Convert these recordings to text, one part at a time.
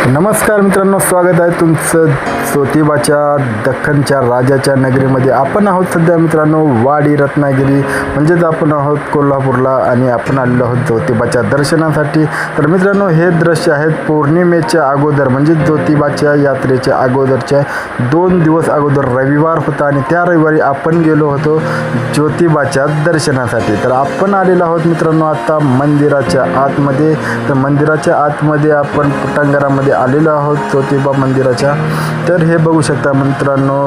नमस्कार मित्रांनो, स्वागत आहे तुमचं ज्योतिबाच्या दख्खनच्या राजाच्या नगरीमध्ये. आपण आहोत सध्या मित्रांनो वाडी रत्नागिरी, म्हणजेच आपण आहोत कोल्हापूरला आणि आपण आलेलो आहोत ज्योतिबाच्या दर्शनासाठी. तर मित्रांनो, हे दृश्य आहेत पौर्णिमेच्या अगोदर, म्हणजे ज्योतिबाच्या यात्रेच्या अगोदरच्या 2 दिवस अगोदर रविवार होता आणि त्या रविवारी आपण गेलो होतो ज्योतिबाच्या दर्शनासाठी. तर आपण आलेलो आहोत मित्रांनो आता मंदिराच्या आतमध्ये. तर मंदिराच्या आतमध्ये आपण पटांगणामध्ये आलेलो आहोत ज्योतिबा मंदिराच्या. तर हे बघू शकता मित्रांनो,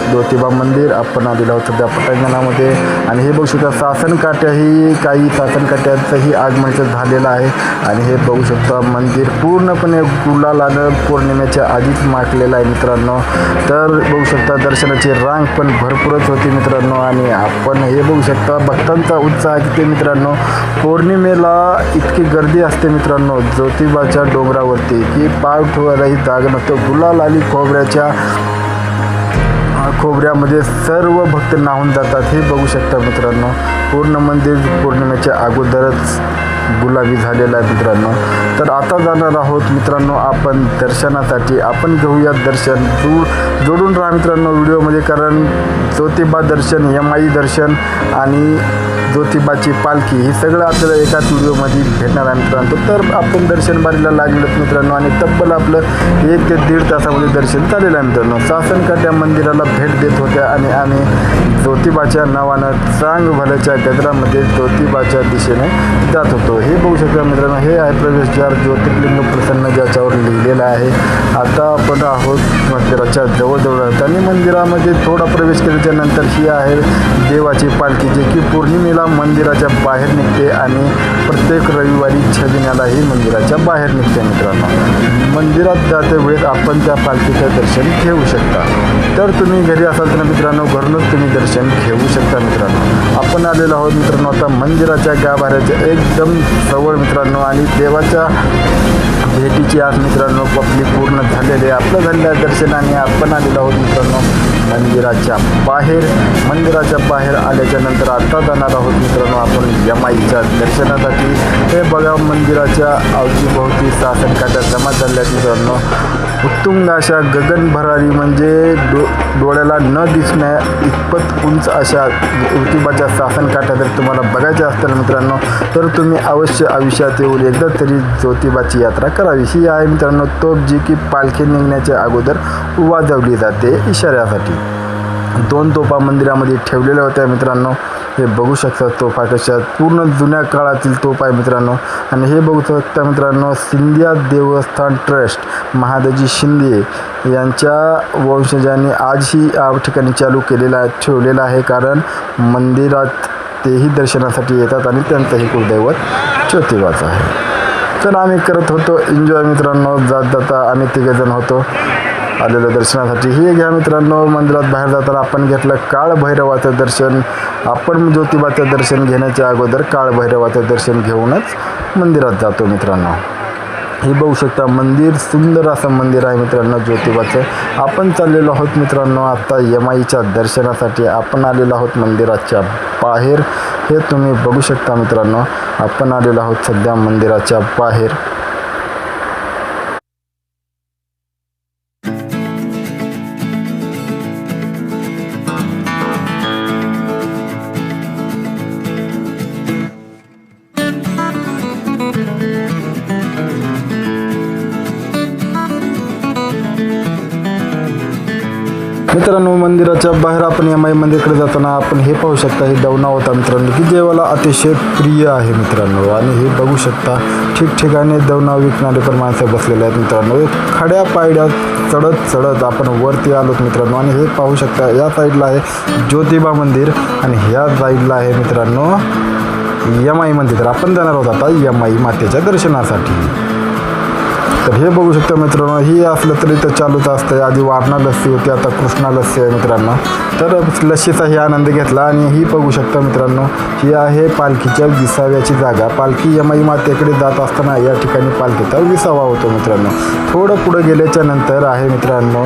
ज्योतिबा मंदिर आपण आलेलो आहोत सध्या पटांगणामध्ये. आणि हे बघू शकता सासनकाठ्याही, काही सासनकाठ्यांचंही आगमन झालेलं आहे. आणि हे बघू शकता मंदिर पूर्णपणे गुलालानं पौर्णिमेच्या आधीच माखलेलं आहे मित्रांनो. तर बघू शकता दर्शनाची रांग पण भरपूरच होती मित्रांनो. आणि आपण हे बघू शकता भक्तांचा उत्साह किती मित्रांनो. पौर्णिमेला इतकी गर्दी असते मित्रांनो ज्योतिबाच्या डोंगरावरती की पाय ठेवायलाही जागा नसतो. गुलाल आणि खोबऱ्यामध्ये सर्व भक्त नाहून जातात. हे बघू शकता मित्रांनो, पूर्ण मंदिर पौर्णिमेच्या अगोदरच गुलाबी झालेला आहे मित्रांनो. तर आता जाणार आहोत मित्रांनो आपण दर्शनासाठी. आपण घेऊया दर्शन. जोडून राहा मित्रांनो व्हिडिओमध्ये, कारण ज्योतिबा दर्शन, यमाई दर्शन आणि ज्योतिबाची पालखी हे सगळं आपल्याला एकाच व्हिडिओमध्ये भेटणार आहे मित्रांनो. तर आपण दर्शन बारीला लागलं मित्रांनो आणि तब्बल आपलं 1 ते 1.5 तासामध्ये दर्शन चाललेलं आहे मित्रांनो. सासनकाठ्या मंदिराला भेट देत होत्या आणि आम्ही ज्योतिबाच्या नावानं चांग भल्याच्या गजरामध्ये ज्योतिबाच्या दिशेने जात होतो. हे बघू शकता मित्रांनो, हे आहे प्रवेशद्वार ज्योतिर्लिंग प्रसन्न ज्याच्यावर लिहिलेलं आहे. आता आपण आहोत मंदिराच्या जवळजवळ आणि मंदिरामध्ये थोडा प्रवेश केल्याच्या नंतर ही आहे देवाची पालखी, जी की पौर्णिमेला मंदिराच्या बाहेर निघते आणि प्रत्येक रविवारी छबिन्यालाही मंदिराच्या बाहेर निघते मित्रांनो. मंदिरात जाते वेळेस आपण त्या पालखीचं दर्शन घेऊ शकता. तर तुम्ही घरी असाल तर मित्रांनो घरूनच तुम्ही दर्शन घेऊ शकता मित्रांनो. आपण आलेलो आहोत मित्रांनो आता मंदिराच्या गाभाऱ्याच्या एकदम जवळ मित्रांनो. आणि देवाच्या भेटीची आज मित्रांनो पब्लिक पूर्ण झालेले आपलं झालेलं दर्शनाने. आपण आलेलो आहोत मित्रांनो मंदिराच्या बाहेर. मंदिराच्या बाहेर आल्याच्या नंतर आता जाणार आहोत मित्रांनो आपण यमाईच्या दर्शनासाठी. हे बघा मंदिराच्या अवतीभोवती सासनकाठ्या जमा झाल्या मित्रांनो. उत्तुंग अशा गगनभरारी, म्हणजे डोळ्याला न दिसण्या इतपत उंच अशा ज्योतिबाच्या सासनकाठ्या जर तुम्हाला बघायच्या असतील मित्रांनो तर तुम्ही अवश्य आयुष्यात येऊन एकदा तरी ज्योतिबाची यात्रा करावी. ही आहे मित्रांनो तोफ, जी की पालखी निघण्याच्या अगोदर वाजवली जाते इशाऱ्यासाठी. 2 तोफा मंदिरामध्ये ठेवलेल्या होत्या मित्रांनो. हे बघू शकता तोफा कशा पूर्ण जुन्या काळातील तोफ आहे मित्रांनो. आणि हे बघू शकता मित्रांनो सिंधिया देवस्थान ट्रस्ट महादजी शिंदे यांच्या वंशजांनी आजही या ठिकाणी चालू ठेवलेलं आहे, कारण मंदिरात तेही दर्शनासाठी येतात आणि त्यांचंही कुलदैवत ज्योतिबाचं आहे. तर आम्ही करत होतो एन्जॉय मित्रांनो. जाता आम्ही 3 जण होतो आलेलं दर्शनासाठी. हे घ्या मित्रांनो, मंदिरात बाहेर जाताना आपण घेतलं काळभैरवाचं दर्शन. आपण ज्योतिबाचं दर्शन घेण्याच्या अगोदर काळभैरवाचं दर्शन घेऊनच मंदिरात जातो मित्रांनो. हे बघू शकता मंदिर, सुंदर असं मंदिर आहे मित्रांनो ज्योतिबाचं. आपण चाललेलो आहोत मित्रांनो आता यमाईच्या दर्शनासाठी. आपण आलेलो आहोत मंदिराच्या बाहेर. हे तुम्ही बघू शकता मित्रांनो, आपण आलेलो आहोत सध्या मंदिराच्या बाहेर. मित्रांनो मंदिराच्या बाहेर आपण यमाई मंदिराकडे जाताना आपण हे पाहू शकता, हे दवना होता मित्रांनो की देवाला अतिशय प्रिय आहे मित्रांनो. आणि हे बघू शकता ठिकठिकाणी दवना विकणारे पण माणसं बसलेले आहेत मित्रांनो. खड्या पायड्या चढत आपण वरती आलोत मित्रांनो. आणि हे पाहू शकता या साईडला आहे ज्योतिबा मंदिर आणि ह्या साईडला आहे मित्रांनो यमाई मंदिर. तर आपण जाणार आहोत आता यमाई मातेच्या दर्शनासाठी. तर हे बघू शकता मित्रांनो, ही असलं तरी तर चालूच असतं. आधी वारणा लस्सी होती, आता कृष्णा लस्सी आहे मित्रांनो. तर लस्सीचाही आनंद घेतला. आणि ही बघू शकता मित्रांनो, ही आहे पालखीच्या विसाव्याची जागा. पालखी यमाई मातेकडे जात असताना या ठिकाणी पालखीचा विसावा होतो मित्रांनो. थोडं पुढे गेल्याच्या नंतर आहे मित्रांनो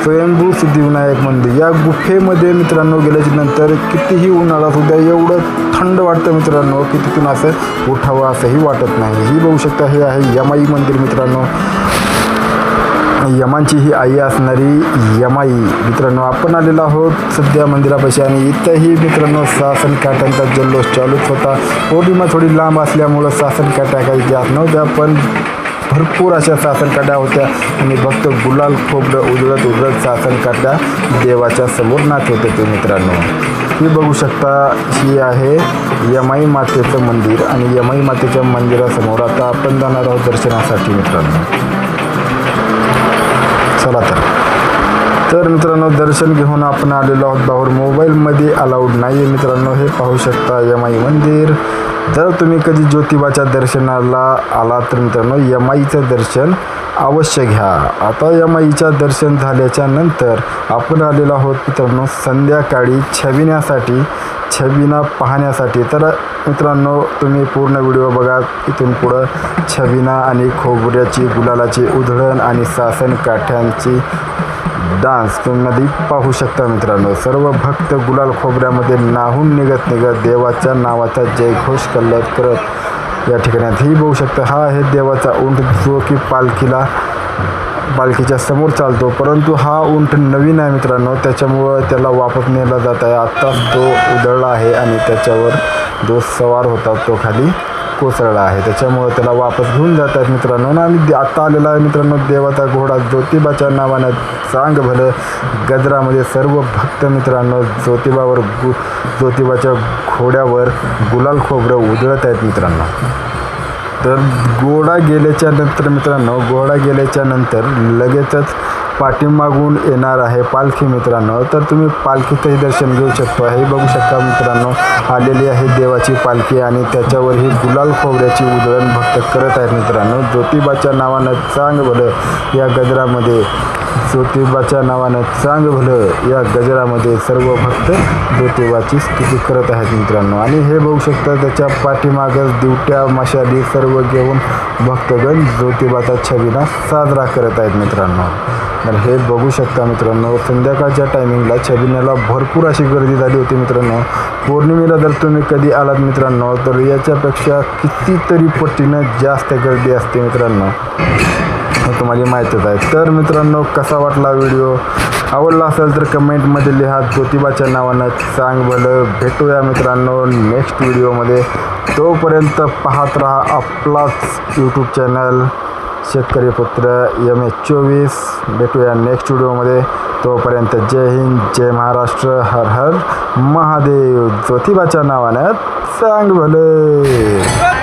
स्वयंभू सिद्धिविनायक मंदिर. या गुफेमध्ये मित्रांनो गेल्याच्या नंतर कितीही उन्हाळा सुद्धा एवढं थंड वाटतं मित्रांनो की तिथून असं उठावं असंही वाटत नाही. ही बघू शकता हे आहे यमाई मंदिर मित्रांनो. यमांची ही आई असणारी यमाई मित्रांनो, आपण आलेलो आहोत सध्या मंदिरापाशी आणि इथंही मित्रांनो सासन काट्यांचा जल्लोष चालूच होता. पौर्णिमा थोडी लांब असल्यामुळं सासन काट्या काही जात नव्हत्या, पण भरपूर अशा सासन काट्या होत्या आणि भक्त गुलाल खोबरं उधळत सासन काट्या देवाच्या समोर नाचवत होते मित्रांनो. ही बघू शकता, ही आहे यमाई मातेचं मंदिर आणि यमाई मातेच्या मंदिरासमोर आता आपण जाणार आहोत दर्शनासाठी मित्रांनो. चला तर मित्रांनो, दर्शन घेऊन आपण आलेलो आहोत बाहेर. मोबाईलमध्ये अलाउड नाही आहे मित्रांनो. हे पाहू शकता यमाई मंदिर. जर तुम्ही कधी ज्योतिबाच्या दर्शनाला आला तर मित्रांनो यमाईचं दर्शन अवश्य घ्या. आता यमाईचं दर्शन झाल्याच्या नंतर आपण आलेलो आहोत मित्रांनो संध्याकाळी छबिना पाहण्यासाठी. तर मित्रांनो तुम्ही पूर्ण व्हिडिओ बघा. इथून पुढं छबिना आणि खोबऱ्याची गुलालाची उधळण आणि सासन काठ्यांची डान्स तुम्ही पाहू शकता मित्रांनो. सर्व भक्त गुलाल खोबऱ्यामध्ये नाहून निघत देवाच्या नावाचा जयघोष करत या ठिकाणी ही बघू शकता. हा आहे देवाचा उंट जो की पालखीच्या समोर चालतो, परंतु हा उंट नवीन आहे मित्रांनो, त्याच्यामुळं त्याला वापस नेला जात आहे. आत्ताच तो उधळला आहे आणि त्याच्यावर जो सवार होता तो खाली कोसळला आहे, त्याच्यामुळं त्याला वापस घेऊन जात आहेत मित्रांनो. आणि आत्ता आलेला आहे मित्रांनो देवाचा घोडा ज्योतिबाच्या नावानं चांग भलं गजरामध्ये. सर्व भक्त मित्रांनो ज्योतिबाच्या घोड्यावर गुलाल खोबरं उधळत आहेत मित्रांनो. तर घोडा गेल्याच्या नंतर लगेचच पाठीमागून येणार आहे पालखी मित्रांनो. तर तुम्ही पालखीचंही दर्शन घेऊ शकता. हे बघू शकता मित्रांनो, आलेली आहे देवाची पालखी आणि त्याच्यावर ही गुलाल खोबऱ्याची उधळण भक्त करत आहेत मित्रांनो. ज्योतिबाच्या नावानं चांग भलं या गजरामध्ये सर्व भक्त ज्योतिबाची स्तुती करत आहेत मित्रांनो. आणि हे बघू शकता त्याच्या पाठीमागच दिवट्या मशाली सर्व घेऊन भक्तगण ज्योतिबाचा छबिना साजरा करत आहेत मित्रांनो. तर हे बघू शकता मित्रांनो, संध्याकाळच्या टायमिंगला छबिन्याला भरपूर अशी गर्दी झाली होती मित्रांनो. पौर्णिमेला जर तुम्ही कधी आलात मित्रांनो तर याच्यापेक्षा कितीतरी पटीनं जास्त गर्दी असते मित्रांनो, तुम्हाला माहीतच आहे. तर मित्रांनो कसा वाटला व्हिडिओ? आवडला असेल तर कमेंटमध्ये लिहा. ज्योतिबाच्या नावानं चांग भलं. भेटूया मित्रांनो नेक्स्ट व्हिडिओमध्ये. तोपर्यंत पाहत राहा आपलाच यूट्यूब चॅनल शेतकरी पुत्र MH24. भेटूया नेक्स्ट व्हिडिओमध्ये. तोपर्यंत जय हिंद, जय महाराष्ट्र, हर हर महादेव. ज्योतिबाच्या नावानं चांग भलं.